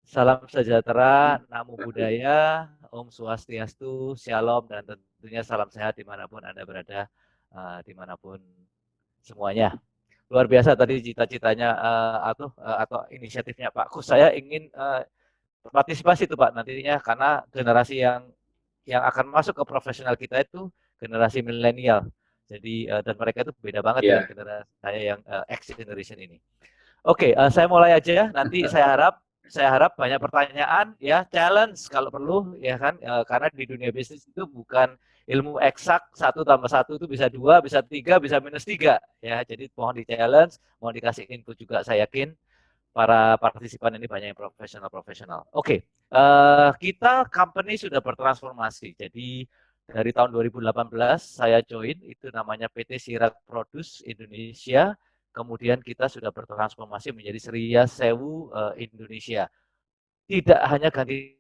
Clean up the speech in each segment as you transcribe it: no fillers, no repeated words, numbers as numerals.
Salam sejahtera, namo buddhaya, Om Swastiastu, Shalom, dan tentunya salam sehat dimanapun Anda berada, dimanapun semuanya. Luar biasa tadi cita-citanya atau inisiatifnya Pak Kus. Saya ingin partisipasi itu Pak nantinya karena generasi yang akan masuk ke profesional kita itu generasi milenial. Jadi dan mereka itu beda banget dengan Iya. generasi saya yang X generation ini. Oke, saya mulai aja ya. Nanti saya harap banyak pertanyaan ya, challenge kalau perlu ya kan, karena di dunia bisnis itu bukan ilmu eksak satu tambah satu itu bisa dua, bisa tiga, bisa minus tiga ya. Jadi mohon di challenge, mohon dikasih input juga. Saya yakin para partisipan ini banyak yang profesional-profesional. Oke, kita company sudah bertransformasi. Jadi dari tahun 2018 saya join, itu namanya PT Sirat Produce Indonesia. Kemudian kita sudah bertransformasi menjadi Seria Sewu Indonesia. Tidak hanya ganti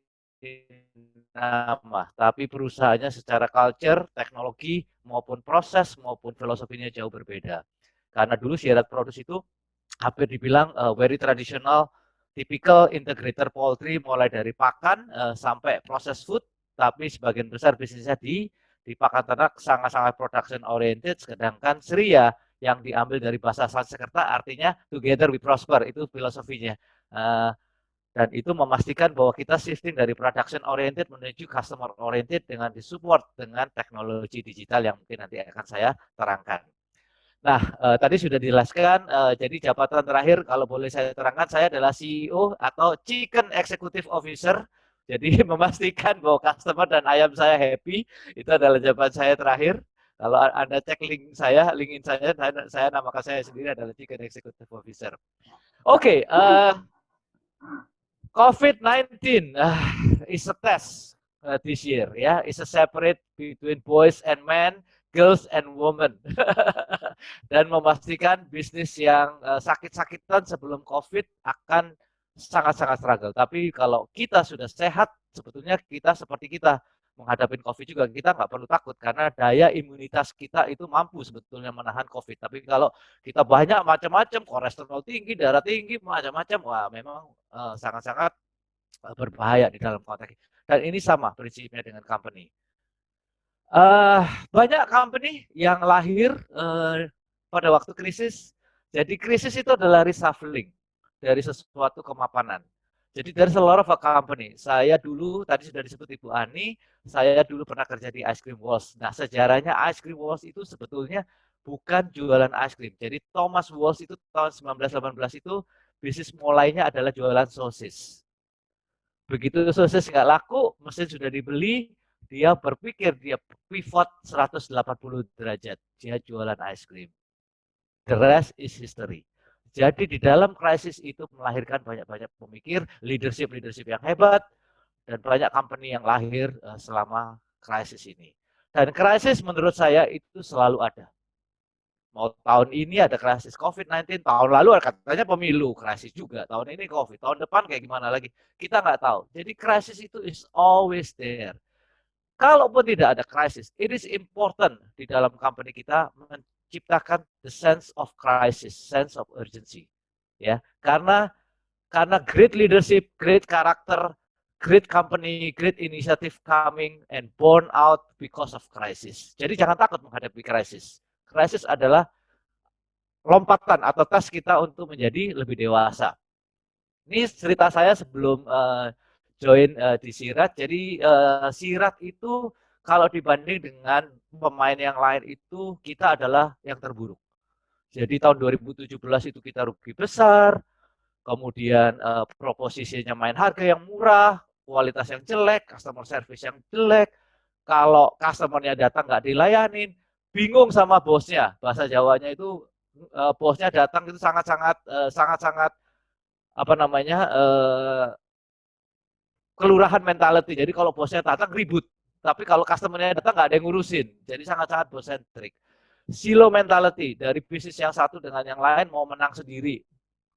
nama, tapi perusahaannya secara culture, teknologi, maupun proses, maupun filosofinya jauh berbeda. Karena dulu Sirat Produce itu hampir dibilang very traditional, typical integrator poultry mulai dari pakan sampai proses food, tapi sebagian besar bisnisnya di pakan ternak sangat-sangat production oriented, sedangkan Seria yang diambil dari bahasa Sanskerta artinya together we prosper, itu filosofinya. Dan itu memastikan bahwa kita shifting dari production oriented menuju customer oriented dengan disupport dengan teknologi digital yang mungkin nanti akan saya terangkan. Nah, tadi sudah dijelaskan, jadi jabatan terakhir kalau boleh saya terangkan, saya adalah CEO atau Chicken Executive Officer. Jadi memastikan bahwa customer dan ayam saya happy, itu adalah jabatan saya terakhir. Kalau Anda cek LinkedIn saya namakan saya sendiri adalah Chicken Executive Officer. Oke, COVID-19 is a test this year ya, is a separate between boys and men, girls and women. Dan memastikan bisnis yang sakit-sakitan sebelum COVID akan sangat-sangat struggle. Tapi kalau kita sudah sehat, sebetulnya kita seperti kita menghadapi COVID juga, kita nggak perlu takut karena daya imunitas kita itu mampu sebetulnya menahan COVID. Tapi kalau kita banyak macam-macam, kolesterol tinggi, darah tinggi, macam-macam, wah memang sangat-sangat berbahaya di dalam konteks. Dan ini sama prinsipnya dengan company. Banyak company yang lahir pada waktu krisis. Jadi krisis itu adalah reshuffling dari sesuatu kemapanan. Jadi dari seluruh company, saya dulu tadi sudah disebut Ibu Ani, saya dulu pernah kerja di Ice Cream Walls. Nah, sejarahnya Ice Cream Walls itu sebetulnya bukan jualan ice cream. Jadi Thomas Walls itu tahun 1918 itu bisnis mulainya adalah jualan sosis. Begitu sosis nggak laku, mesin sudah dibeli, dia berpikir, dia pivot 180 derajat. Dia jualan ice cream. The rest is history. Jadi di dalam krisis itu melahirkan banyak-banyak pemikir, leadership yang hebat, dan banyak company yang lahir selama krisis ini. Dan krisis menurut saya itu selalu ada. Mau tahun ini ada krisis COVID-19, tahun lalu katanya pemilu, krisis juga. Tahun ini COVID, tahun depan kayak gimana lagi? Kita nggak tahu. Jadi krisis itu is always there. Kalaupun tidak ada krisis, it is important di dalam company kita menciptakan the sense of crisis, sense of urgency. Ya, karena great leadership, great character, great company, great initiative coming and born out because of crisis. Jadi jangan takut menghadapi krisis. Krisis adalah lompatan atau tes kita untuk menjadi lebih dewasa. Ini cerita saya sebelum join di Sirat. Jadi Sirat itu kalau dibanding dengan pemain yang lain itu kita adalah yang terburuk. Jadi tahun 2017 itu kita rugi besar, kemudian proposisinya main harga yang murah, kualitas yang jelek, customer service yang jelek. Kalau customernya datang nggak dilayanin, bingung sama bosnya. Bahasa Jawanya itu bosnya datang itu sangat-sangat apa namanya kelurahan mentality. Jadi kalau bosnya datang ribut, tapi kalau customernya datang nggak ada yang ngurusin. Jadi sangat-sangat bos centric. Silo mentality dari bisnis yang satu dengan yang lain mau menang sendiri,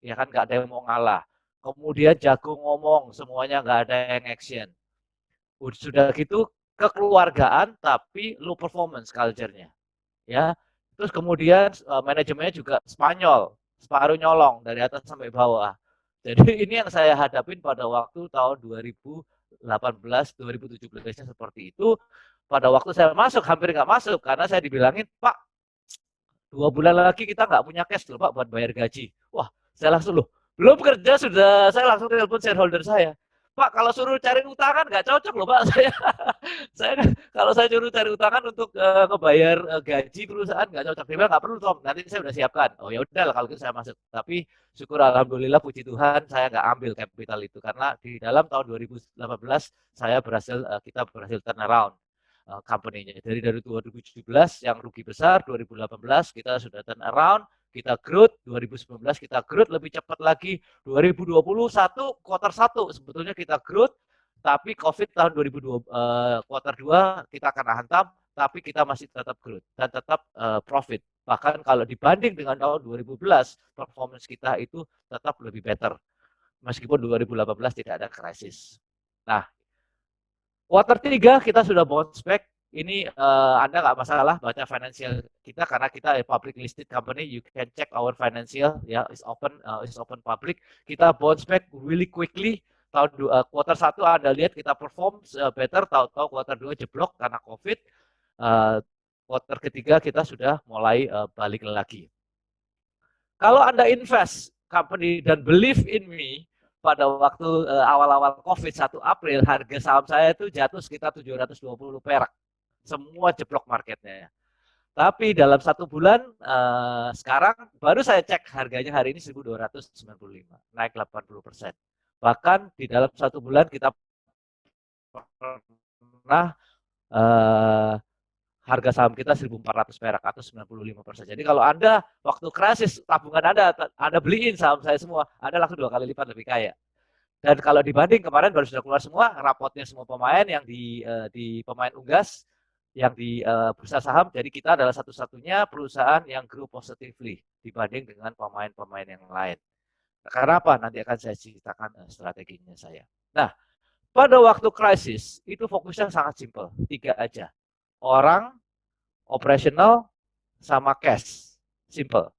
ya kan nggak ada yang mau ngalah. Kemudian jago ngomong, semuanya nggak ada yang action. Sudah gitu kekeluargaan tapi low performance culture-nya, ya. Terus kemudian manajemennya juga Spanyol, separuh nyolong dari atas sampai bawah. Jadi ini yang saya hadapin pada waktu tahun 2018, 2017-nya seperti itu. Pada waktu saya masuk, hampir nggak masuk, karena saya dibilangin, Pak, 2 bulan lagi kita nggak punya cash loh Pak buat bayar gaji. Wah, saya langsung loh, belum kerja sudah, saya langsung telepon shareholder saya. Pak, kalau suruh cari utangan nggak cocok loh Pak, saya kalau saya suruh cari utangan untuk ngebayar gaji perusahaan nggak cocok. Dia bilang nggak perlu Tom, nanti saya udah siapkan. Oh ya udah kalau gitu saya masuk. Tapi syukur alhamdulillah puji Tuhan saya nggak ambil capital itu karena di dalam tahun 2018 saya berhasil kita berhasil turn around company-nya. Dari 2017 yang rugi besar, 2018 kita sudah turn around, kita growth, 2019 kita growth lebih cepat lagi, 2021 quarter 1 sebetulnya kita growth, tapi COVID tahun 2020 quarter 2 kita akan hantam, tapi kita masih tetap growth dan tetap profit. Bahkan kalau dibanding dengan tahun 2011, performance kita itu tetap lebih better. Meskipun 2018 tidak ada krisis. Nah, quarter 3 kita sudah bounce back. Ini Anda nggak masalah baca financial kita karena kita public listed company. You can check our financial ya, is open public. Kita bounce back really quickly. Tahun quarter 1 Anda lihat kita perform better, tahu-tahu quarter 2 jeblok karena COVID. Quarter ketiga kita sudah mulai balik lagi. Kalau Anda invest company dan believe in me, pada waktu awal-awal COVID 1 April, harga saham saya itu jatuh sekitar 720 perak. Semua jeblok marketnya. Tapi dalam 1 bulan, sekarang baru saya cek harganya hari ini 1.295, naik 80%. Bahkan di dalam 1 bulan kita pernah harga saham kita 1.400 perak atau 95%. Jadi kalau Anda waktu krisis tabungan Anda beliin saham saya semua, Anda langsung 2 kali lipat lebih kaya. Dan kalau dibanding kemarin baru sudah keluar semua rapotnya semua pemain yang di pemain unggas yang di bursa saham, jadi kita adalah satu-satunya perusahaan yang grow positively dibanding dengan pemain-pemain yang lain. Karena apa? Nanti akan saya ceritakan strateginya saya. Nah, pada waktu krisis itu fokusnya sangat simpel, 3 aja. Orang, operational, sama cash. Simple.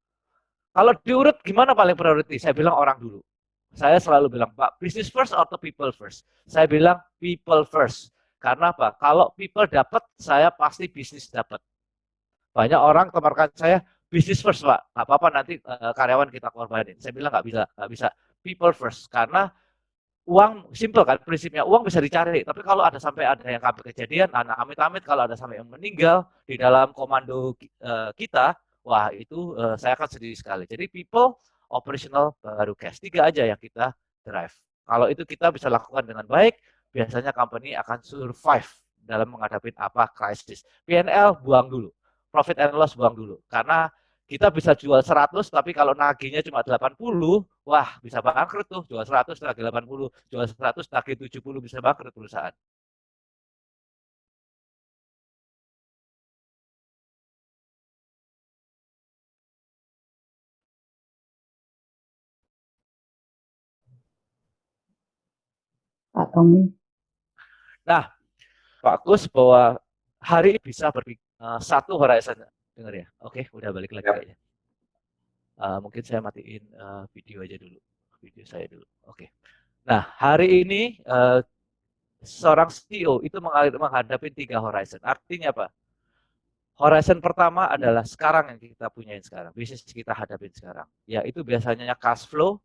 Kalau diurut gimana paling priority? Saya bilang orang dulu. Saya selalu bilang, Pak, business first atau people first? Saya bilang people first. Karena apa? Kalau people dapat, saya pasti bisnis dapat. Banyak orang kemarin saya, business first, Pak. Nggak apa-apa nanti karyawan kita korbanin. Saya bilang nggak bisa. People first. Karena uang simple kan prinsipnya, uang bisa dicari, tapi kalau ada sampai ada yang kejadian, amit-amit kalau ada sampai yang meninggal di dalam komando kita, wah itu saya akan sedih sekali. Jadi people, operational, baru cash, 3 aja yang kita drive. Kalau itu kita bisa lakukan dengan baik, biasanya company akan survive dalam menghadapi apa krisis. P&L buang dulu, profit and loss buang dulu, karena kita bisa jual 100 tapi kalau nagihnya cuma 80, wah bisa bangkrut tuh. Jual 100 nagih 80, jual 100 nagih 70 bisa bangkrut perusahaan. Pak Tommy. Nah, bagus bahwa hari bisa berpikir satu horizon. Dengar ya. Oke, udah balik lagi kayaknya. Mungkin saya matiin video aja dulu. Video saya dulu. Oke. Nah, hari ini seorang CEO itu menghadapi 3 horizon. Artinya apa? Horizon pertama adalah sekarang yang kita punyain sekarang, bisnis kita hadapin sekarang. Ya itu biasanya cash flow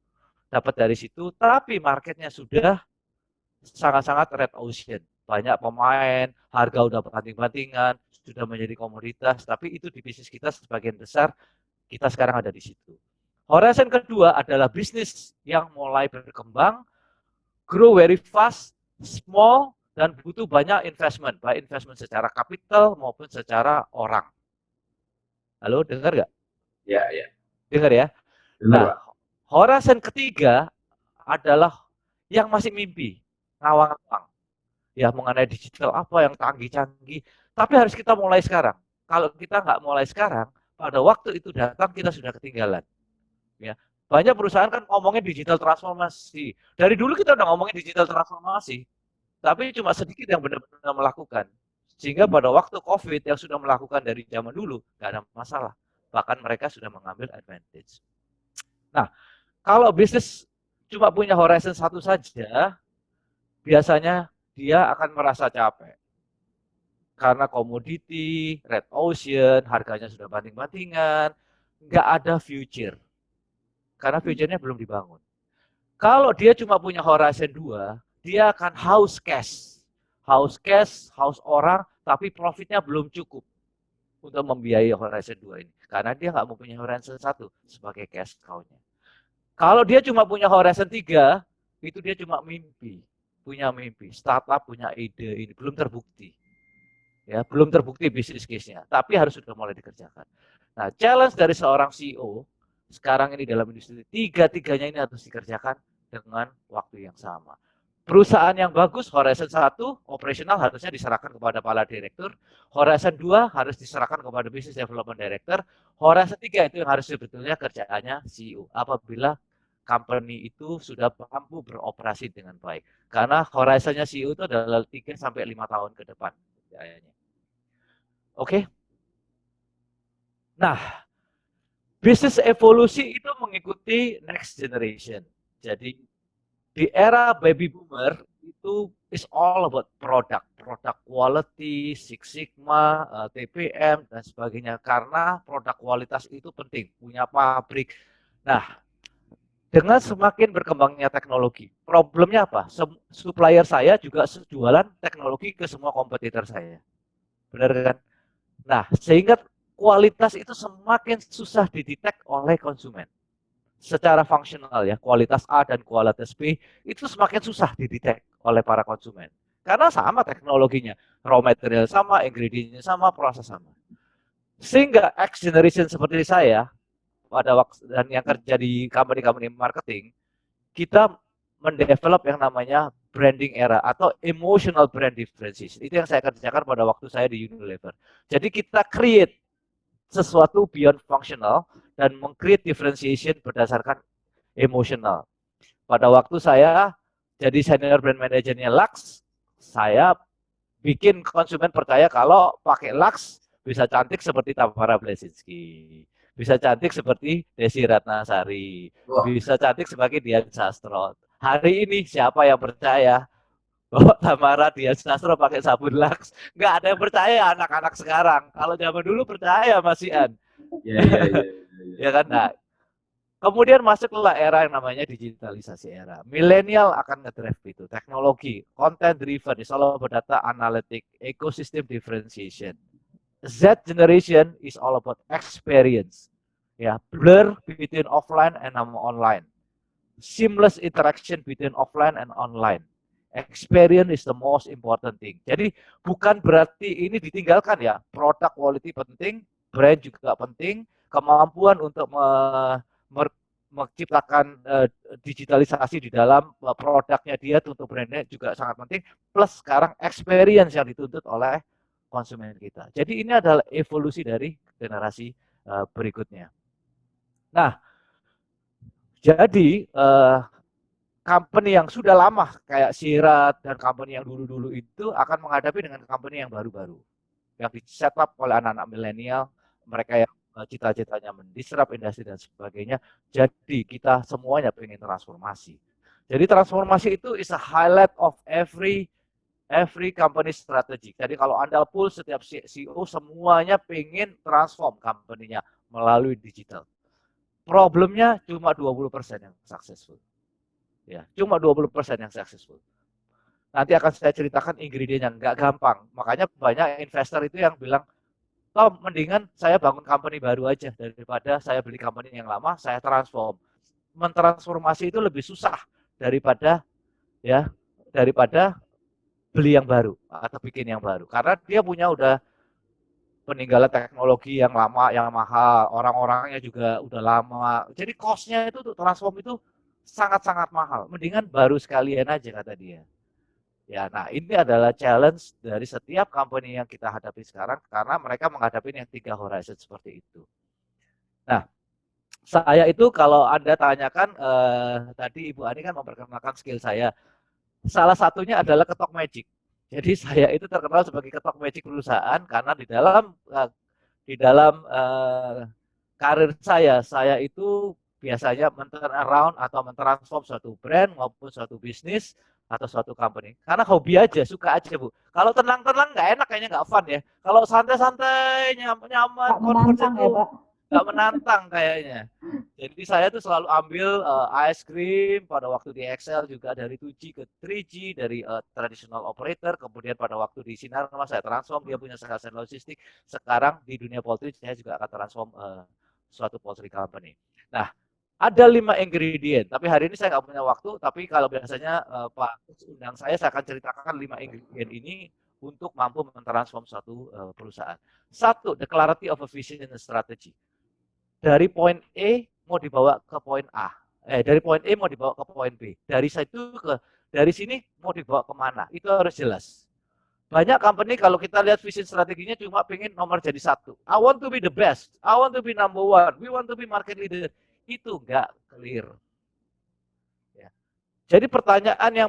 dapat dari situ, tapi marketnya sudah sangat-sangat red ocean. Banyak pemain, harga udah banting-bantingan, sudah menjadi komoditas, tapi itu di bisnis kita sebagian besar kita sekarang ada di situ. Horizon kedua adalah bisnis yang mulai berkembang, grow very fast, small, dan butuh banyak investment, baik investment secara kapital maupun secara orang. Halo, dengar nggak? Ya, ya. Dengar ya? Dengar, Nah, Pak. horizon ketiga adalah yang masih mimpi, ngawang-ngawang. Ya, mengenai digital apa yang canggih-canggih. Tapi harus kita mulai sekarang. Kalau kita nggak mulai sekarang, pada waktu itu datang kita sudah ketinggalan. Ya, banyak perusahaan kan ngomongin digital transformasi. Dari dulu kita udah ngomongin digital transformasi, tapi cuma sedikit yang benar-benar melakukan. Sehingga pada waktu COVID yang sudah melakukan dari zaman dulu, nggak ada masalah. Bahkan mereka sudah mengambil advantage. Nah, kalau bisnis cuma punya horizon satu saja, biasanya dia akan merasa capek. Karena komoditi, red ocean, harganya sudah banting-bantingan, nggak ada future. Karena future-nya belum dibangun. Kalau dia cuma punya horizon 2, dia akan haus cash. Haus cash, haus orang, tapi profitnya belum cukup untuk membiayai horizon 2 ini. Karena dia nggak mempunyai horizon 1 sebagai cash cow-nya. Kalau dia cuma punya horizon 3, itu dia cuma mimpi. Punya mimpi, startup punya ide ini, belum terbukti. Ya, belum terbukti bisnis case-nya, tapi harus sudah mulai dikerjakan. Nah, challenge dari seorang CEO sekarang ini dalam industri, tiga-tiganya ini harus dikerjakan dengan waktu yang sama. Perusahaan yang bagus, Horizon 1, operasional harusnya diserahkan kepada kepala direktur. Horizon 2 harus diserahkan kepada Business Development Director. Horizon 3 itu yang harus sebetulnya kerjaannya CEO. Apabila company itu sudah mampu beroperasi dengan baik. Karena horizonnya CEO itu adalah 3-5 tahun ke depan. Oke. Nah, bisnis evolusi itu mengikuti next generation. Jadi di era baby boomer itu is all about product quality, Six Sigma, TPM dan sebagainya. Karena produk kualitas itu penting, punya pabrik. Nah, dengan semakin berkembangnya teknologi, problemnya apa? Supplier saya juga jualan teknologi ke semua kompetitor saya. Benar kan? Nah, sehingga kualitas itu semakin susah didetek oleh konsumen. Secara fungsional ya, kualitas A dan kualitas B itu semakin susah didetek oleh para konsumen. Karena sama teknologinya, raw material sama, ingredientnya sama, proses sama. Sehingga X generation seperti saya, pada waktu dan yang kerja di company-company marketing, kita mendevelop yang namanya branding era atau emotional brand differentiation. Itu yang saya kerjakan pada waktu saya di Unilever. Jadi kita create sesuatu beyond functional dan meng-create differentiation berdasarkan emotional. Pada waktu saya jadi senior brand manajernya Lux, saya bikin konsumen percaya kalau pakai Lux bisa cantik seperti Tamara Blesinski, bisa cantik seperti Desi Ratnasari, bisa cantik sebagai Dian Sastro. Hari ini siapa yang percaya bahwa Tamara Dian Sastro pakai sabun Lux? Nggak ada yang percaya anak-anak sekarang. Kalau zaman dulu percaya Mas Ian. Ya. Ya kan? Nah, kemudian masuklah era yang namanya digitalisasi era. Milenial akan ngedrive itu, teknologi, content driven, selalu berdata analitik, ecosystem differentiation. Z generation is all about experience. Ya, blur between offline and online. Seamless interaction between offline and online. Experience is the most important thing. Jadi bukan berarti ini ditinggalkan ya. Product quality penting, brand juga penting, kemampuan untuk menciptakan digitalisasi di dalam produknya dia untuk brandnya juga sangat penting. Plus sekarang experience yang dituntut oleh konsumen kita. Jadi ini adalah evolusi dari generasi berikutnya. Nah, jadi company yang sudah lama kayak Sirat dan company yang dulu-dulu itu akan menghadapi dengan company yang baru-baru. Yang di set up oleh anak-anak milenial, mereka yang cita-citanya mendisrupt industri dan sebagainya. Jadi kita semuanya pengen transformasi. Jadi transformasi itu is a highlight of every company strategy. Jadi kalau Anda pull setiap CEO semuanya pengen transform company-nya melalui digital. Problemnya cuma 20% yang successful. Ya, cuma 20% yang successful. Nanti akan saya ceritakan ingredientnya, nggak gampang. Makanya banyak investor itu yang bilang, "Tom, mendingan saya bangun company baru aja daripada saya beli company yang lama, saya transform." Mentransformasi itu lebih susah daripada beli yang baru atau bikin yang baru. Karena dia punya udah peninggalan teknologi yang lama, yang mahal, orang-orangnya juga udah lama. Jadi cost-nya itu untuk transform itu sangat-sangat mahal. Mendingan baru sekalian aja kata dia. Ya, nah ini adalah challenge dari setiap company yang kita hadapi sekarang karena mereka menghadapi yang 3 horizon seperti itu. Nah, saya itu kalau Anda tanyakan tadi Ibu Ani kan memperkenalkan skill saya. Salah satunya adalah ketok magic. Jadi saya itu terkenal sebagai ketok magic perusahaan karena di dalam karir saya itu biasanya men-turn around atau mentransform suatu brand maupun suatu bisnis atau suatu company. Karena hobi aja, suka aja Bu. Kalau tenang-tenang nggak enak, kayaknya nggak fun ya. Kalau santai-santai, nyaman, Nggak comfort menantang ya itu Pak. nggak menantang kayaknya. Jadi saya tuh selalu ambil ice cream pada waktu di Excel juga dari 2G ke 3G, dari traditional operator, kemudian pada waktu di Sinarmas saya transform, dia punya sales and logistik. Sekarang di dunia poultry saya juga akan transform suatu poultry company. Nah, ada 5 ingredient, tapi hari ini saya nggak punya waktu, tapi kalau biasanya Pak undang saya akan ceritakan 5 ingredient ini untuk mampu mentransform suatu perusahaan. Satu, the clarity of a vision and strategy. Dari poin E mau dibawa ke poin A. Dari poin E mau dibawa ke poin B. Dari sini mau dibawa kemana? Itu harus jelas. Banyak company kalau kita lihat vision strateginya cuma pengen nomor jadi satu. I want to be the best. I want to be number one. We want to be market leader. Itu nggak clear. Ya. Jadi pertanyaan yang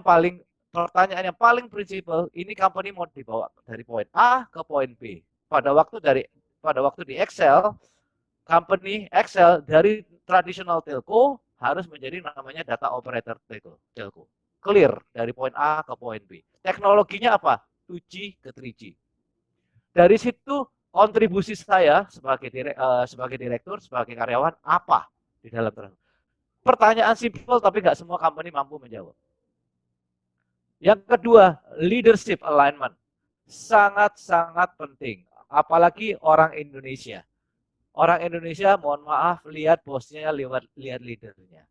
paling prinsipal, ini company mau dibawa dari poin A ke poin B. Pada waktu di Excel, company Excel dari traditional telco harus menjadi namanya data operator telco. Clear dari poin A ke poin B. Teknologinya apa? 2G ke 3G. Dari situ kontribusi saya sebagai direktur, sebagai karyawan apa di dalam pertanyaan simple tapi nggak semua company mampu menjawab. Yang kedua, leadership alignment. Sangat-sangat penting. Apalagi orang Indonesia. Orang Indonesia, mohon maaf, lihat bosnya, lihat leadernya.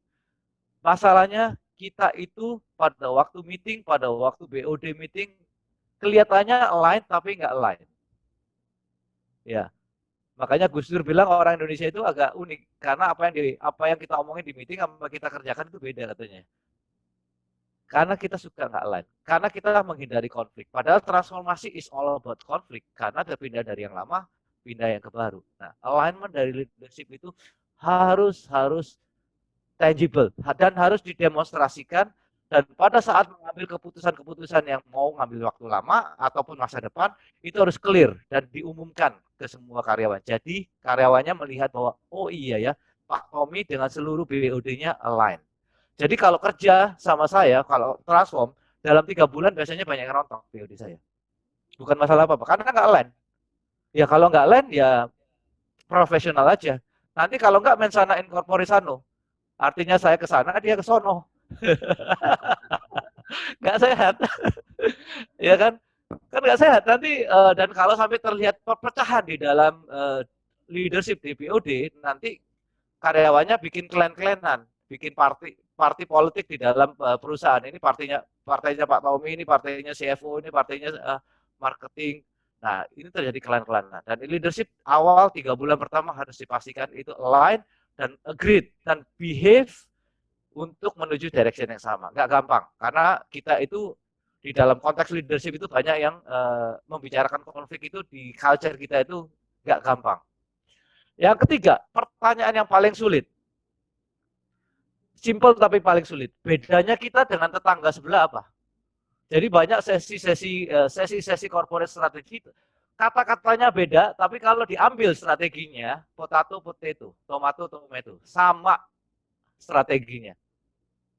Masalahnya, kita itu pada waktu meeting, pada waktu BOD meeting, kelihatannya align tapi nggak align. Ya, makanya Gus Dur bilang orang Indonesia itu agak unik karena apa yang kita omongin di meeting apa kita kerjakan itu beda katanya. Karena kita suka nggak align, karena kita menghindari konflik. Padahal transformasi is all about konflik karena terpindah dari yang lama pindah yang ke baru. Nah, alignment dari leadership itu harus tangible dan harus didemonstrasikan, dan pada saat mengambil keputusan-keputusan yang mau ngambil waktu lama ataupun masa depan itu harus clear dan diumumkan ke semua karyawan. Jadi karyawannya melihat bahwa oh iya ya, Pak Tommy dengan seluruh BOD-nya align. Jadi kalau kerja sama saya, kalau transform dalam 3 bulan biasanya banyak yang rontok BOD saya. Bukan masalah apa-apa, karena nggak align. Ya kalau nggak align ya profesional aja. Nanti kalau nggak mensana incorpore sano, artinya saya ke sana, dia ke sono. Nggak sehat. Ya kan? Kan nggak sehat nanti, dan kalau sampai terlihat perpecahan di dalam leadership di BOD, nanti karyawannya bikin klan-klanan, bikin parti politik di dalam perusahaan. Ini partainya Pak Tommy, ini partainya CFO, ini partainya marketing. Nah, ini terjadi klan-klanan. Dan leadership awal 3 bulan pertama harus dipastikan itu align dan agreed dan behave untuk menuju direction yang sama. Nggak gampang, karena kita itu di dalam konteks leadership itu banyak yang membicarakan konflik itu di culture kita itu nggak gampang. Yang ketiga, pertanyaan yang paling sulit. Simple tapi paling sulit. Bedanya kita dengan tetangga sebelah apa? Jadi banyak sesi corporate strategi, kata-katanya beda, tapi kalau diambil strateginya, potato, tomato, sama strateginya.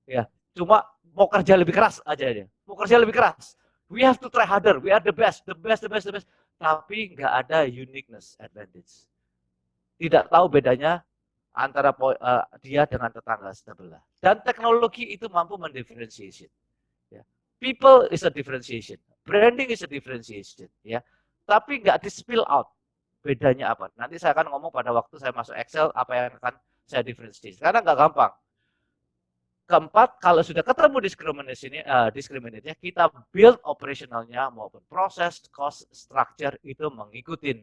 Ya, cuma mau kerja lebih keras aja dia. Mau kerja lebih keras. We have to try harder. We are the best. Tapi nggak ada uniqueness advantage. Tidak tahu bedanya antara dia dengan tetangga sebelah. Dan teknologi itu mampu mendifferentiation. Ya. People is a differentiation. Branding is a differentiation. Ya. Tapi nggak di-spill out. Bedanya apa? Nanti saya akan ngomong pada waktu saya masuk Excel apa yang akan saya differentiate. Karena nggak gampang. Keempat, kalau sudah ketemu diskriminasinya, kita build operasionalnya maupun proses, cost, structure itu mengikuti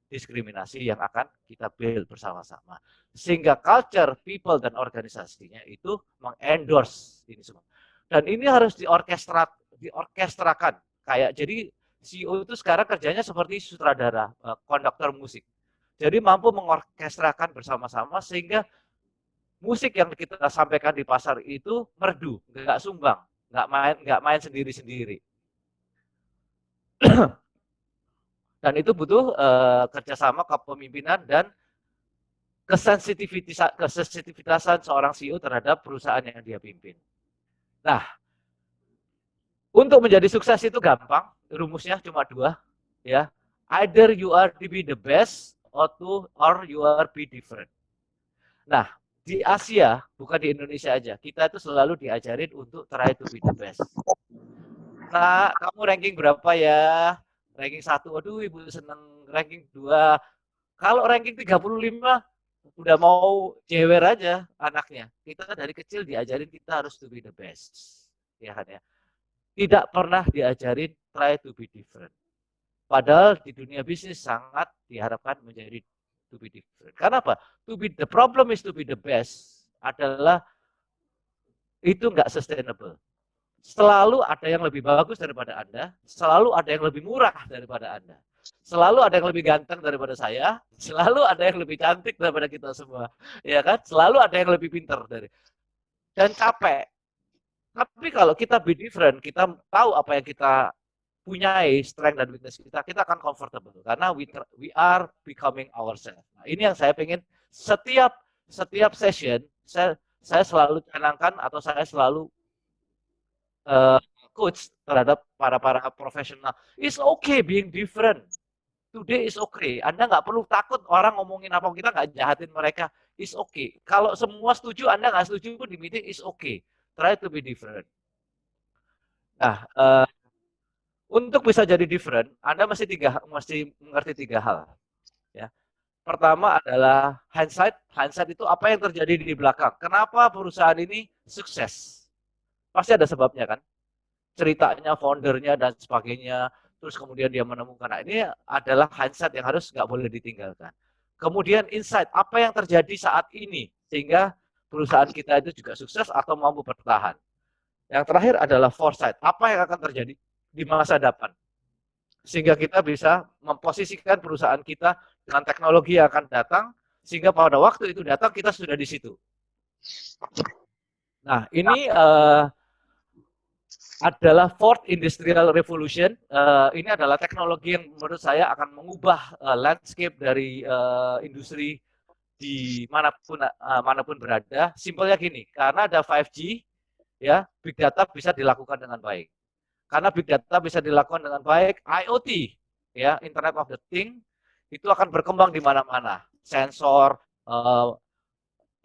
diskriminasi yang akan kita build bersama-sama. Sehingga culture, people, dan organisasinya itu mengendorse ini semua. Dan ini harus diorkestrakan. Jadi CEO itu sekarang kerjanya seperti sutradara, konduktor musik. Jadi mampu mengorkestrakan bersama-sama sehingga musik yang kita sampaikan di pasar itu merdu, nggak sumbang, nggak main sendiri-sendiri. Dan itu butuh kerjasama kepemimpinan dan kesensitivitasan seorang CEO terhadap perusahaan yang dia pimpin. Nah, untuk menjadi sukses itu gampang, rumusnya cuma dua, ya. Either you are to be the best or you are be different. Nah, di Asia, bukan di Indonesia aja, kita itu selalu diajarin untuk try to be the best. Nah, kamu ranking berapa ya? Ranking 1, aduh ibu seneng. Ranking 2, kalau ranking 35, udah mau jewer aja anaknya. Kita dari kecil diajarin kita harus to be the best. Ya kan ya. Tidak pernah diajarin try to be different. Padahal di dunia bisnis sangat diharapkan menjadi to be different. Karena apa? The problem is to be the best adalah itu nggak sustainable. Selalu ada yang lebih bagus daripada Anda, selalu ada yang lebih murah daripada Anda. Selalu ada yang lebih ganteng daripada saya, selalu ada yang lebih cantik daripada kita semua. Ya kan? Selalu ada yang lebih pintar dari. Dan capek. Tapi kalau kita be different, kita tahu apa yang kita punyai, strength dan weakness kita akan comfortable karena we are becoming ourselves. Nah, ini yang saya pengen setiap session saya selalu canangkan atau saya selalu coach terhadap para profesional. It's okay being different. Today is okay. Anda nggak perlu takut orang ngomongin apa, kita nggak jahatin mereka. It's okay. Kalau semua setuju, Anda nggak setuju pun di meeting, it's okay. Try to be different. Nah, untuk bisa jadi different, Anda mesti mengerti 3 hal. Ya. Pertama adalah hindsight. Hindsight itu apa yang terjadi di belakang. Kenapa perusahaan ini sukses? Pasti ada sebabnya kan. Ceritanya, foundernya dan sebagainya. Terus kemudian dia menemukan. Nah, ini adalah hindsight yang harus nggak boleh ditinggalkan. Kemudian insight, apa yang terjadi saat ini sehingga perusahaan kita itu juga sukses atau mampu bertahan. Yang terakhir adalah foresight, apa yang akan terjadi di masa depan. Sehingga kita bisa memposisikan perusahaan kita dengan teknologi yang akan datang, sehingga pada waktu itu datang kita sudah di situ. Nah, ini adalah Fourth Industrial Revolution. Ini adalah teknologi yang menurut saya akan mengubah landscape dari industri di manapun berada. Simpelnya gini, karena ada 5G, ya, big data bisa dilakukan dengan baik. Karena big data bisa dilakukan dengan baik, IoT, ya, Internet of the Thing, itu akan berkembang di mana-mana. Sensor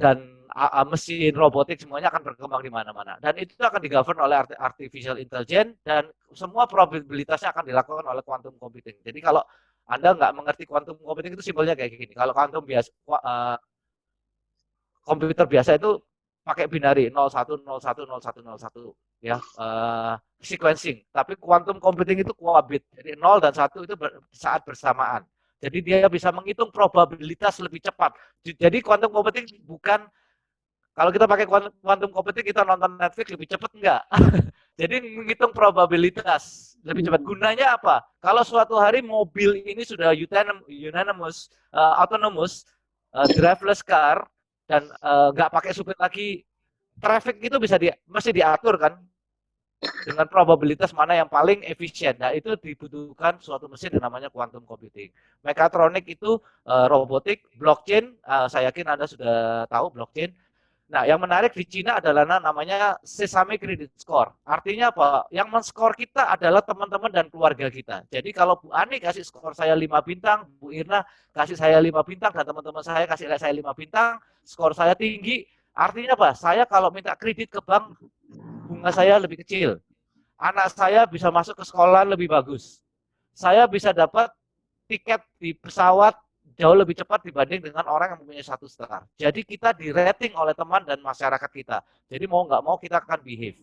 dan mesin robotik semuanya akan berkembang di mana-mana, dan itu akan digovern oleh artificial intelligence dan semua probabilitasnya akan dilakukan oleh quantum computing. Jadi kalau Anda nggak mengerti quantum computing itu simpelnya kayak gini. Kalau quantum biasa, komputer biasa itu pakai binary 01 01 01 01 ya, sequencing. Tapi quantum computing itu qubit. Jadi 0 dan 1 itu saat bersamaan. Jadi dia bisa menghitung probabilitas lebih cepat. Jadi quantum computing bukan, kalau kita pakai quantum computing kita nonton Netflix lebih cepat, enggak. Jadi menghitung probabilitas lebih cepat. Gunanya apa? Kalau suatu hari mobil ini sudah autonomous, driverless car, dan nggak pakai supir lagi, traffic itu mesti diatur kan, dengan probabilitas mana yang paling efisien. Nah, itu dibutuhkan suatu mesin yang namanya quantum computing. Mechatronic itu robotik, blockchain, saya yakin Anda sudah tahu blockchain. Nah, yang menarik di Cina adalah namanya Sesame Credit Score. Artinya apa? Yang men-score kita adalah teman-teman dan keluarga kita. Jadi kalau Bu Ani kasih skor saya 5 bintang, Bu Irna kasih saya 5 bintang, dan teman-teman saya kasih saya 5 bintang, skor saya tinggi. Artinya apa? Saya kalau minta kredit ke bank, bunga saya lebih kecil. Anak saya bisa masuk ke sekolah lebih bagus. Saya bisa dapat tiket di pesawat jauh lebih cepat dibanding dengan orang yang mempunyai 1 star. Jadi kita di rating oleh teman dan masyarakat kita. Jadi mau nggak mau kita akan behave.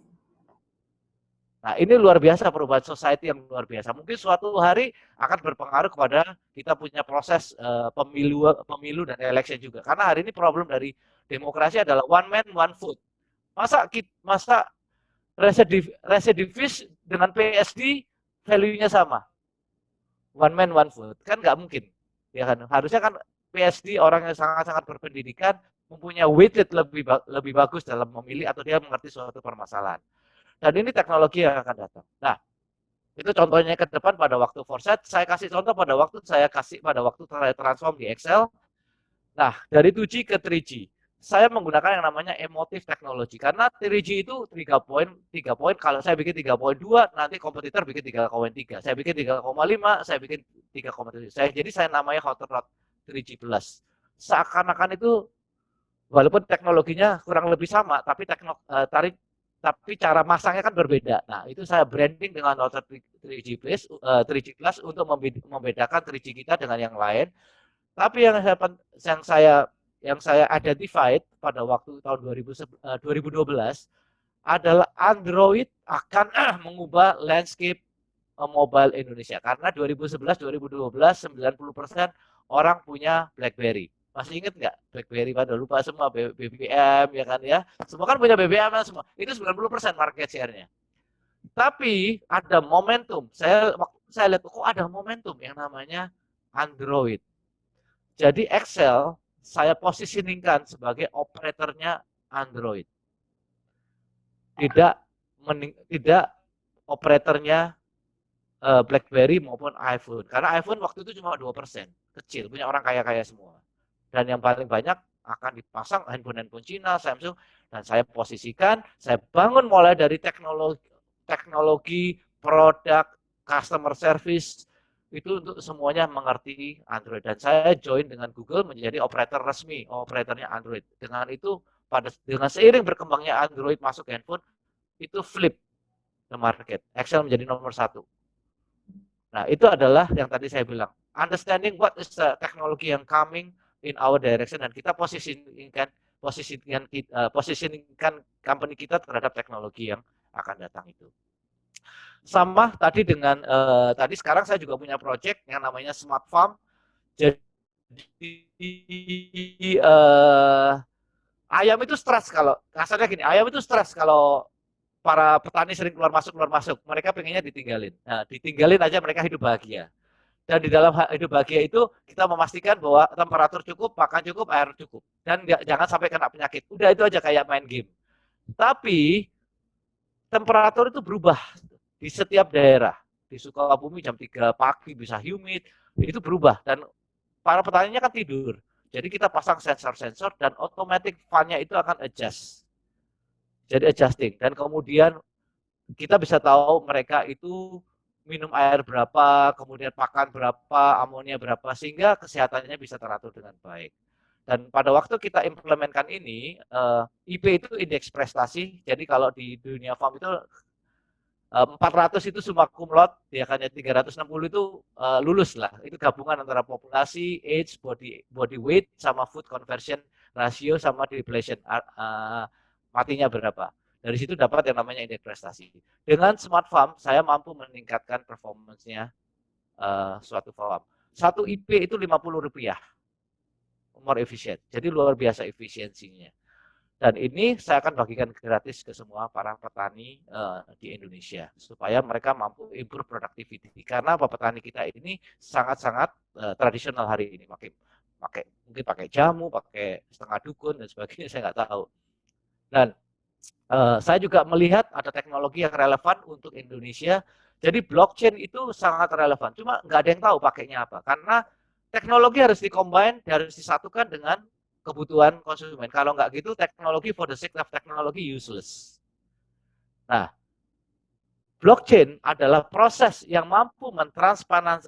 Nah, ini luar biasa, perubahan society yang luar biasa. Mungkin suatu hari akan berpengaruh kepada kita punya proses pemilu dan election juga. Karena hari ini problem dari demokrasi adalah one man one vote. Masa residivis dengan PSD value-nya sama? One man one vote, kan nggak mungkin. Ya kan, harusnya kan PSD orang yang sangat-sangat berpendidikan mempunyai weighted lebih bagus dalam memilih atau dia mengerti suatu permasalahan. Dan ini teknologi yang akan datang. Nah, itu contohnya ke depan pada waktu foresight. Saya kasih contoh pada waktu saya transform di Excel. Nah, dari 2G ke 3G, saya menggunakan yang namanya emotive technology karena 3G itu 3 poin kalau saya bikin 3,2 nanti kompetitor bikin 3,3. Saya bikin 3,5, saya bikin 3,7. Jadi saya namanya hot rod 3G plus. Seakan-akan itu walaupun teknologinya kurang lebih sama tapi cara masangnya kan berbeda. Nah, itu saya branding dengan router 3G plus untuk membedakan 3G kita dengan yang lain. Tapi yang saya identified pada waktu tahun 2012 adalah Android akan mengubah landscape mobile Indonesia karena 2011 2012 90% orang punya BlackBerry. Masih ingat nggak BlackBerry? Pada lupa semua BBM ya kan ya. Semua kan punya BBM kan semua. Itu 90% market share-nya. Tapi ada momentum. Saya lihat kok ada momentum yang namanya Android. Jadi Excel saya positioningkan sebagai operatornya Android. Tidak operatornya BlackBerry maupun iPhone. Karena iPhone waktu itu cuma 2%, kecil, punya orang kaya-kaya semua. Dan yang paling banyak akan dipasang handphone Cina, Samsung, dan saya posisikan, saya bangun mulai dari teknologi, produk, customer service, itu untuk semuanya mengerti Android. Dan saya join dengan Google menjadi operator resmi, operatornya Android. Dengan seiring berkembangnya Android masuk handphone, itu flip the market. Excel menjadi nomor 1. Nah, itu adalah yang tadi saya bilang. Understanding what is the technology yang coming in our direction dan kita posisikan company kita terhadap teknologi yang akan datang itu. Sama tadi tadi sekarang saya juga punya project yang namanya Smart Farm. Jadi ayam itu stres kalau kasarnya gini, ayam itu stres kalau para petani sering keluar masuk. Mereka pengennya ditinggalin. Nah, ditinggalin aja mereka hidup bahagia. Dan di dalam hidup bahagia itu kita memastikan bahwa temperatur cukup, makan cukup, air cukup. Dan jangan sampai kena penyakit. Udah itu aja kayak main game. Tapi temperatur itu berubah di setiap daerah. Di Sukabumi jam 3 pagi bisa humid, itu berubah. Dan para petaninya kan tidur. Jadi kita pasang sensor-sensor dan otomatis fan-nya itu akan adjust. Jadi adjusting. Dan kemudian kita bisa tahu mereka itu minum air berapa, kemudian pakan berapa, amonia berapa, sehingga kesehatannya bisa teratur dengan baik. Dan pada waktu kita implementkan ini, IP itu indeks prestasi. Jadi kalau di dunia farm itu 400 itu summa cum laude, ya hanya 360 itu lulus lah. Itu gabungan antara populasi, age, body weight, sama food conversion ratio, sama depletion matinya berapa. Dari situ dapat yang namanya indeks prestasi. Dengan Smart Farm, saya mampu meningkatkan performance-nya suatu farm. Satu IP itu Rp50, more efisien. Jadi luar biasa efisiensinya. Dan ini saya akan bagikan gratis ke semua para petani di Indonesia supaya mereka mampu improve productivity. Karena petani kita ini sangat-sangat tradisional hari ini, mungkin pakai jamu, pakai setengah dukun dan sebagainya, saya nggak tahu. Dan saya juga melihat ada teknologi yang relevan untuk Indonesia. Jadi blockchain itu sangat relevan. Cuma nggak ada yang tahu pakainya apa. Karena teknologi harus dikombin, harus disatukan dengan kebutuhan konsumen. Kalau nggak gitu, teknologi for the sake of technology useless. Nah, blockchain adalah proses yang mampu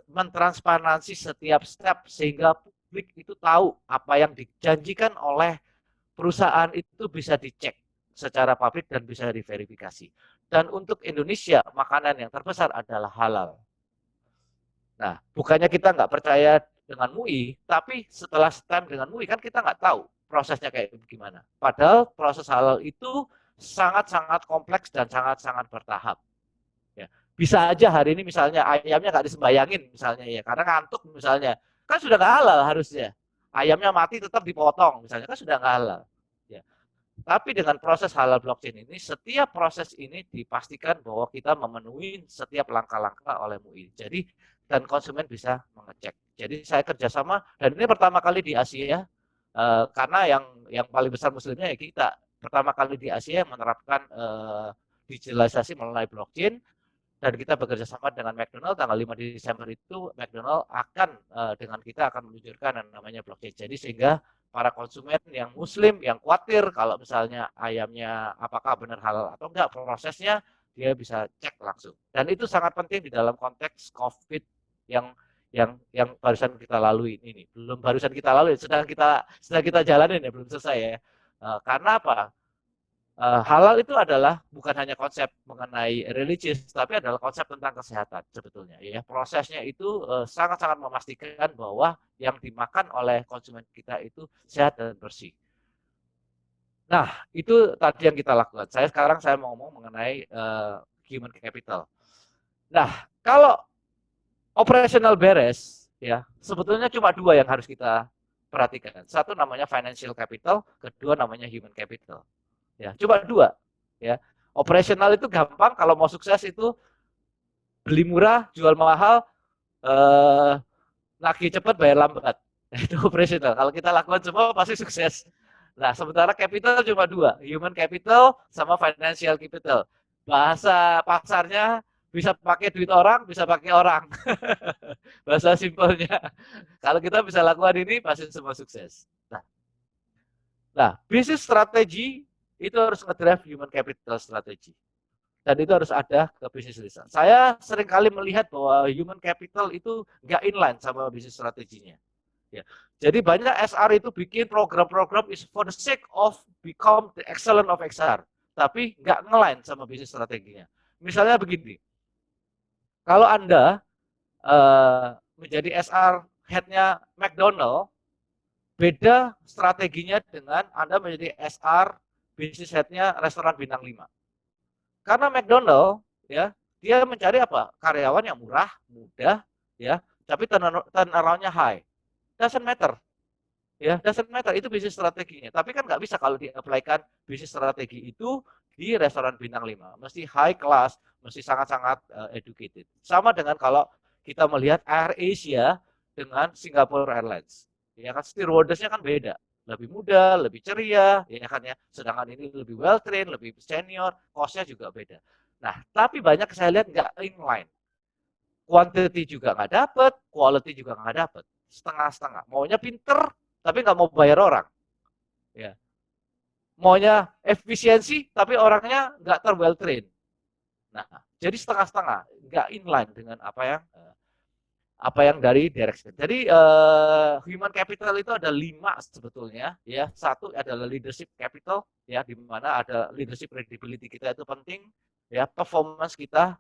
mentransparansi setiap step sehingga publik itu tahu apa yang dijanjikan oleh perusahaan itu bisa dicek secara publik dan bisa diverifikasi. Dan untuk Indonesia, makanan yang terbesar adalah halal. Nah, bukannya kita nggak percaya dengan MUI, tapi setelah stamp dengan MUI kan kita nggak tahu prosesnya kayak gimana. Padahal proses halal itu sangat-sangat kompleks dan sangat-sangat bertahap. Ya, bisa aja hari ini misalnya ayamnya nggak disembayangin misalnya ya, karena ngantuk misalnya, kan sudah nggak halal harusnya. Ayamnya mati tetap dipotong misalnya, kan sudah nggak halal. Ya. Tapi dengan proses halal blockchain ini, setiap proses ini dipastikan bahwa kita memenuhi setiap langkah-langkah oleh MUI. Jadi dan konsumen bisa mengecek. Jadi saya kerjasama dan ini pertama kali di Asia karena yang paling besar muslimnya ya kita. Pertama kali di Asia menerapkan digitalisasi melalui blockchain dan kita bekerja sama dengan McDonald tanggal 5 Desember itu McDonald akan dengan kita akan meluncurkan yang namanya blockchain. Jadi sehingga para konsumen yang muslim yang khawatir kalau misalnya ayamnya apakah benar halal atau enggak, prosesnya dia bisa cek langsung. Dan itu sangat penting di dalam konteks COVID yang barusan kita lalui ini. Belum barusan kita lalui, sedang kita jalanin ya, belum selesai ya. Karena apa? Halal itu adalah bukan hanya konsep mengenai religius, tapi adalah konsep tentang kesehatan sebetulnya. Ya, prosesnya itu sangat-sangat memastikan bahwa yang dimakan oleh konsumen kita itu sehat dan bersih. Nah, itu tadi yang kita lakukan. Sekarang saya mau ngomong mengenai human capital. Nah, kalau operational beres, ya sebetulnya cuma dua yang harus kita perhatikan. Satu namanya financial capital, kedua namanya human capital. Ya, cuma dua. Ya, operasional itu gampang. Kalau mau sukses itu beli murah, jual mahal, lagi cepat, bayar lambat. Itu operasional. Kalau kita lakukan semua pasti sukses. Nah, sementara capital cuma dua, human capital sama financial capital. Bahasa pasarnya bisa pakai duit orang, bisa pakai orang. Bahasa simpelnya. Kalau kita bisa lakukan ini, pasti semua sukses. Nah, bisnis strategi itu harus ngedrive human capital strategi. Dan itu harus ada ke bisnis lisan. Saya sering kali melihat bahwa human capital itu nggak inline sama bisnis strateginya. Ya. Jadi banyak SR itu bikin program-program is for the sake of become the excellent of XR. Tapi nggak ngeline sama bisnis strateginya. Misalnya begini, kalau Anda menjadi SR head-nya McDonald, beda strateginya dengan Anda menjadi SR bisnis head-nya restoran bintang 5. Karena McDonald ya, dia mencari apa? Karyawan yang murah, mudah, ya, tapi turnaround-nya high. Doesn't matter. Ya, doesn't matter, itu bisnis strateginya. Tapi kan nggak bisa kalau di-apply-kan bisnis strategi itu di restoran bintang 5. Mesti high class, mesti sangat-sangat educated. Sama dengan kalau kita melihat Air Asia dengan Singapore Airlines. Ya kan stewardess-nya kan beda. Lebih muda, lebih ceria, ya kan ya. Sedangkan ini lebih well trained, lebih senior, cost-nya juga beda. Nah, tapi banyak saya lihat nggak inline. Quantity juga nggak dapet, quality juga nggak dapet. Setengah-setengah. Maunya pinter, tapi nggak mau bayar orang. Ya. Maunya efisiensi, tapi orangnya nggak well trained. Nah, jadi setengah-setengah, nggak inline dengan apa yang dari direction. Jadi human capital itu ada 5 sebetulnya, ya. Satu adalah leadership capital, ya, di mana ada leadership credibility kita itu penting, ya, performance kita,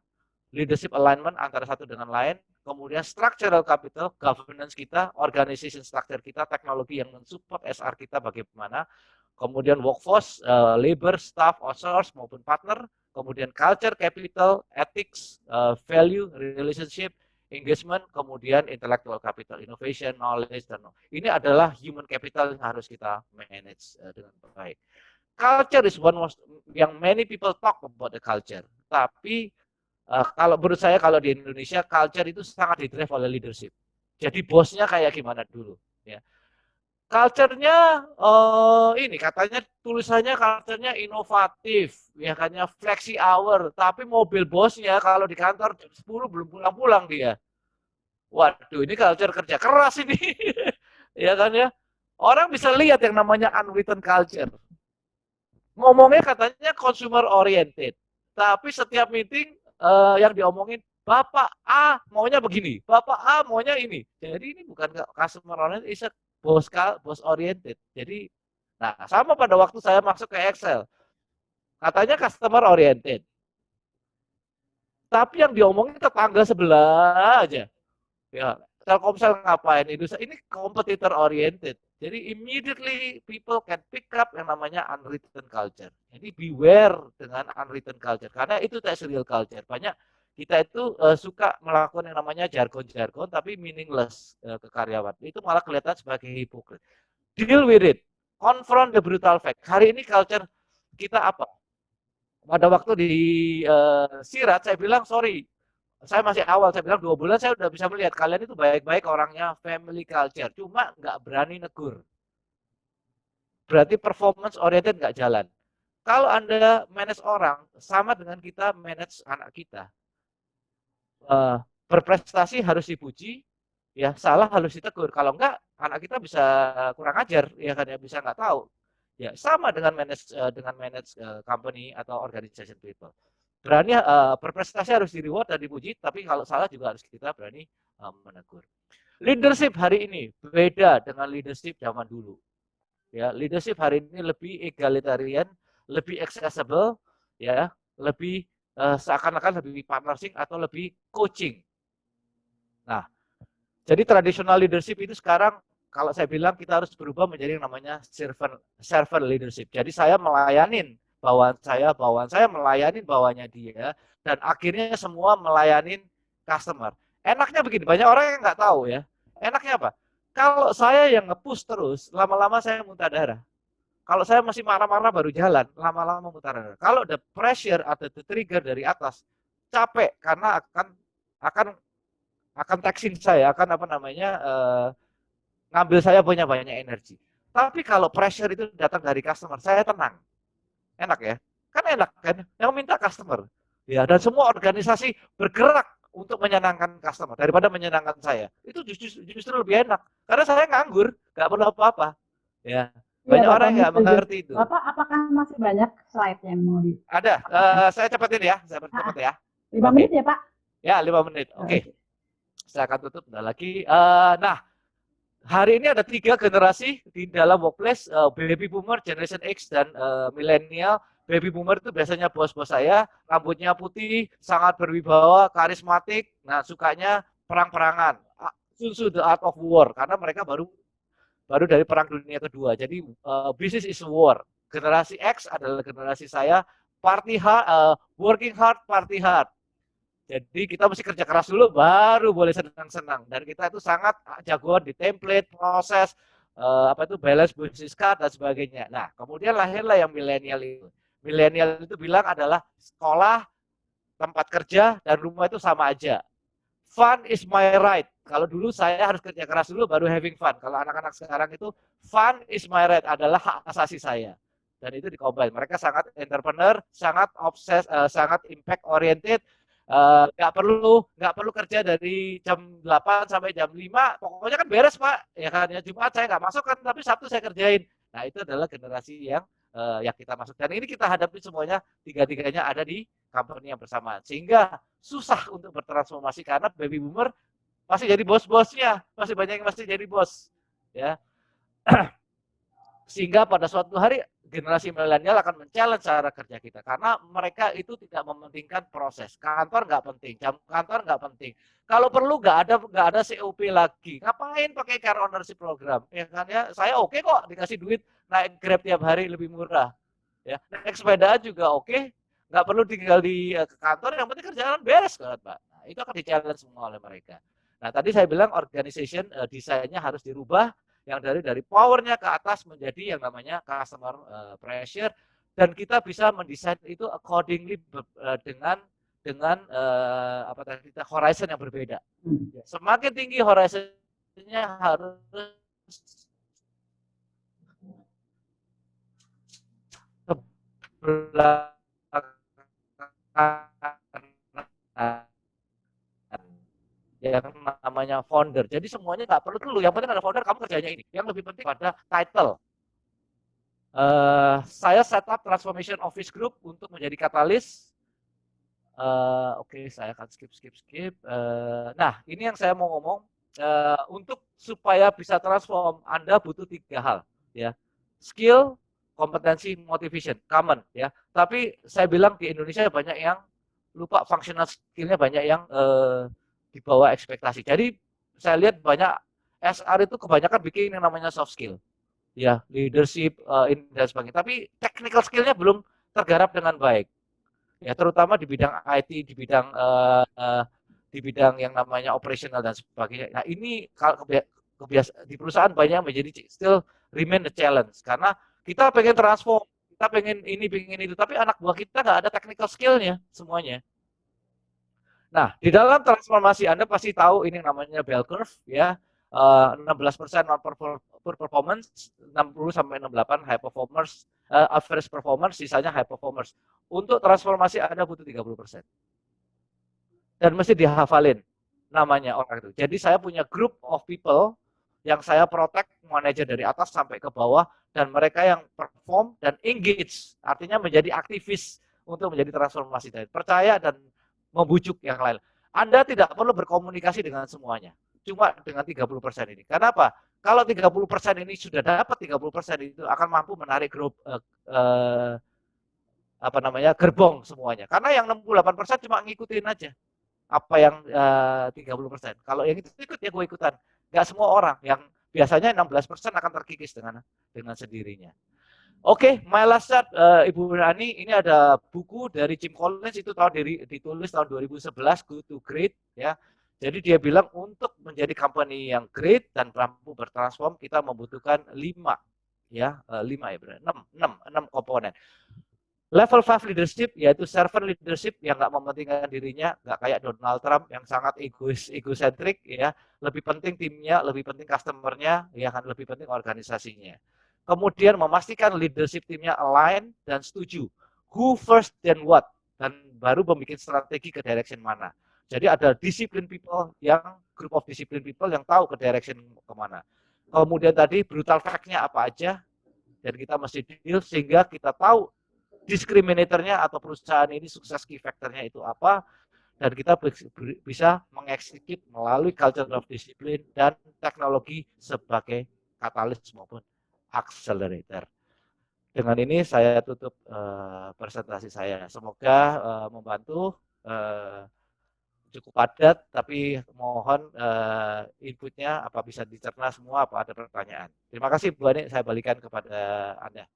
leadership alignment antara satu dengan lain, kemudian structural capital, governance kita, organization structure kita, teknologi yang mensupport SR kita bagaimana, kemudian workforce, labor, staff, outsource maupun partner, kemudian culture capital, ethics, value, relationship, engagement, kemudian intellectual capital, innovation, knowledge, dan ini adalah human capital yang harus kita manage dengan baik. Culture is one most yang many people talk about the culture, tapi kalau menurut saya kalau di Indonesia culture itu sangat didrive oleh leadership. Jadi bosnya kayak gimana dulu, ya. Culture-nya ini katanya tulisannya culture-nya inovatif, ya kan ya flexi hour, tapi mobil bosnya kalau di kantor jam 10 belum pulang-pulang dia. Waduh, ini culture kerja keras ini. Ya kan ya. Orang bisa lihat yang namanya unwritten culture. Ngomongnya katanya consumer oriented, tapi setiap meeting yang diomongin Bapak A maunya begini, Bapak A maunya ini. Jadi ini bukan customer oriented, is a bos oriented. Jadi, nah sama pada waktu saya masuk ke Excel, katanya customer oriented, tapi yang diomongin tetangga sebelah aja. Ya, Telkomsel ngapain? Ini competitor oriented. Jadi immediately people can pick up yang namanya unwritten culture. Jadi beware dengan unwritten culture karena itu real culture. Banyak kita itu suka melakukan yang namanya jargon-jargon tapi meaningless ke karyawan. Itu malah kelihatan sebagai hipokrit. Deal with it. Confront the brutal fact. Hari ini culture kita apa? Pada waktu di Sirat saya bilang sorry, saya masih awal, saya bilang 2 bulan saya udah bisa melihat kalian itu baik-baik orangnya, family culture, cuma nggak berani negur. Berarti performance oriented nggak jalan. Kalau Anda manage orang, sama dengan kita manage anak kita. Berprestasi harus dipuji, Ya, salah harus ditegur. Kalau enggak, anak kita bisa kurang ajar, ya kan ya, bisa nggak tahu. Ya, sama dengan manage company atau organization people. Berani berprestasi harus di reward dan dipuji, tapi kalau salah juga harus kita berani menegur. Leadership hari ini beda dengan leadership zaman dulu. Ya, leadership hari ini lebih egalitarian, lebih accessible, ya, lebih seakan-akan lebih partnership atau lebih coaching. Nah, jadi traditional leadership itu sekarang kalau saya bilang kita harus berubah menjadi yang namanya servant leadership. Jadi saya melayanin bawahan saya melayanin bawahannya dia, dan akhirnya semua melayanin customer. Enaknya begini, banyak orang yang nggak tahu ya. Enaknya apa? Kalau saya yang nge-push terus, lama-lama saya muntah darah. Kalau saya masih marah-marah baru jalan, lama-lama muntah darah. Kalau ada pressure atau the trigger dari atas, capek karena akan taxing saya, akan apa namanya ngambil saya punya banyak energi. Tapi kalau pressure itu datang dari customer, saya tenang. Enak ya? Kan enak kan? Yang minta customer. Ya, dan semua organisasi bergerak untuk menyenangkan customer daripada menyenangkan saya. Itu justru lebih enak. Karena saya nganggur, nggak perlu apa-apa. Ya, Iya, banyak Pak orang Tommy yang nggak setuju. mengerti itu. Bapak, apakah masih banyak slide yang mau di? Ada, saya cepetin ya, saya cepet ya. 5 Oke. menit ya, Pak? Ya, 5 menit. Oke. Saya akan tutup bentar lagi. Nah, hari ini ada 3 generasi di dalam workplace, baby boomer, generation X, dan milenial. Baby boomer itu biasanya bos-bos saya, rambutnya putih, sangat berwibawa, karismatik, nah sukanya perang-perangan, Sun the art of war, karena mereka baru dari perang dunia kedua. Jadi business is war. Generasi X adalah generasi saya, party hard, working hard, party hard. Jadi kita mesti kerja keras dulu, baru boleh senang-senang. Dan kita itu sangat jagoan di template, proses, apa itu balance business card dan sebagainya. Nah, kemudian lahirlah yang milenial itu. Milenial itu bilang adalah sekolah, tempat kerja, dan rumah itu sama aja. Fun is my right. Kalau dulu saya harus kerja keras dulu baru having fun. Kalau anak-anak sekarang itu fun is my right adalah hak asasi saya. Dan itu dikombin. Mereka sangat entrepreneur, sangat obses, sangat impact oriented. Nggak perlu kerja dari jam 8 sampai jam 5. Pokoknya kan beres, Pak. Ya kan, ya Jumat saya nggak masuk kan, tapi Sabtu saya kerjain. Nah, itu adalah generasi yang kita masuk. Dan ini kita hadapi semuanya, tiga-tiganya ada di company yang bersamaan. Sehingga susah untuk bertransformasi karena baby boomer masih jadi bos-bosnya, masih banyak yang masih jadi bos. Ya. Sehingga pada suatu hari generasi milenial akan men-challenge cara kerja kita karena mereka itu tidak mementingkan proses. Kantor nggak penting, jam kantor nggak penting. Kalau perlu nggak ada COP lagi. Ngapain pakai car ownership program? Ya kan ya, saya oke kok dikasih duit naik Grab tiap hari lebih murah. Ya, naik sepeda juga oke. Nggak perlu tinggal di kantor, yang penting kerjaan beres kan, Pak. Nah, itu akan di-challenge semua oleh mereka. Nah, tadi saya bilang organization desainnya harus dirubah, yang dari powernya ke atas menjadi yang namanya customer pressure, dan kita bisa mendesain itu accordingly dengan apa tadi horizon yang berbeda. Semakin tinggi horizonnya harus yang namanya founder. Jadi semuanya nggak perlu dulu. Yang penting ada founder, kamu kerjanya ini. Yang lebih penting pada title. Saya setup transformation office group untuk menjadi katalis. Oke, saya akan skip. Nah, ini yang saya mau ngomong. Untuk supaya bisa transform, Anda butuh 3 hal, ya. Skill, kompetensi, motivation, common, ya. Tapi saya bilang di Indonesia banyak yang lupa functional skill-nya, banyak yang di bawah ekspektasi. Jadi saya lihat banyak SR itu kebanyakan bikin yang namanya soft skill, ya, leadership dan sebagainya. Tapi technical skill-nya belum tergarap dengan baik, ya, terutama di bidang IT, di bidang yang namanya operational dan sebagainya. Nah, ini kalau di perusahaan banyak menjadi still remain the challenge karena kita pengen transform, kita pengen ini, pengen itu, tapi anak buah kita nggak ada technical skill-nya semuanya. Nah, di dalam transformasi Anda pasti tahu ini namanya bell curve, ya. 16% non performance, 60 sampai 68 high performers, average performance, sisanya high performers. Untuk transformasi Anda butuh 30%. Dan mesti dihafalin. namanya orang itu. Jadi saya punya group of people yang saya protect, manajer dari atas sampai ke bawah, dan mereka yang perform dan engage, artinya menjadi aktivis untuk menjadi transformasi dari percaya dan membujuk yang lain. Anda tidak perlu berkomunikasi dengan semuanya, cuma dengan 30% ini. Kenapa? Kalau 30% ini sudah dapat 30% itu akan mampu menarik grup gerbong semuanya. Karena yang 68% cuma ngikutin aja apa yang 30%. Kalau yang itu ikut ya gue ikutan. Nggak semua orang, yang biasanya 16% akan terkikis dengan sendirinya. Oke, my last chat, Ibu Rani, ini ada buku dari Jim Collins, itu ditulis tahun 2011, Good to Great, ya. Jadi dia bilang untuk menjadi company yang great dan mampu bertransform, kita membutuhkan 5 ya, 5 ya benar, 6 komponen. Level 5 leadership yaitu servant leadership yang nggak mementingkan dirinya, nggak kayak Donald Trump yang sangat egosentrik ya, lebih penting timnya, lebih penting customernya, ya kan, lebih penting organisasinya. Kemudian memastikan leadership timnya align dan setuju. Who first then what, dan baru membuat strategi ke direction mana. Jadi ada discipline people, group of discipline people yang tahu ke direction kemana. Kemudian tadi brutal fact-nya apa aja, dan kita mesti deal sehingga kita tahu diskriminatornya atau perusahaan ini sukses key factornya itu apa, dan kita bisa mengeksekut melalui culture of discipline dan teknologi sebagai katalis maupun accelerator. Dengan ini saya tutup presentasi saya. Semoga membantu, cukup padat, tapi mohon inputnya apa bisa dicerna semua, apa ada pertanyaan. Terima kasih Bu Ani, saya balikan kepada Anda.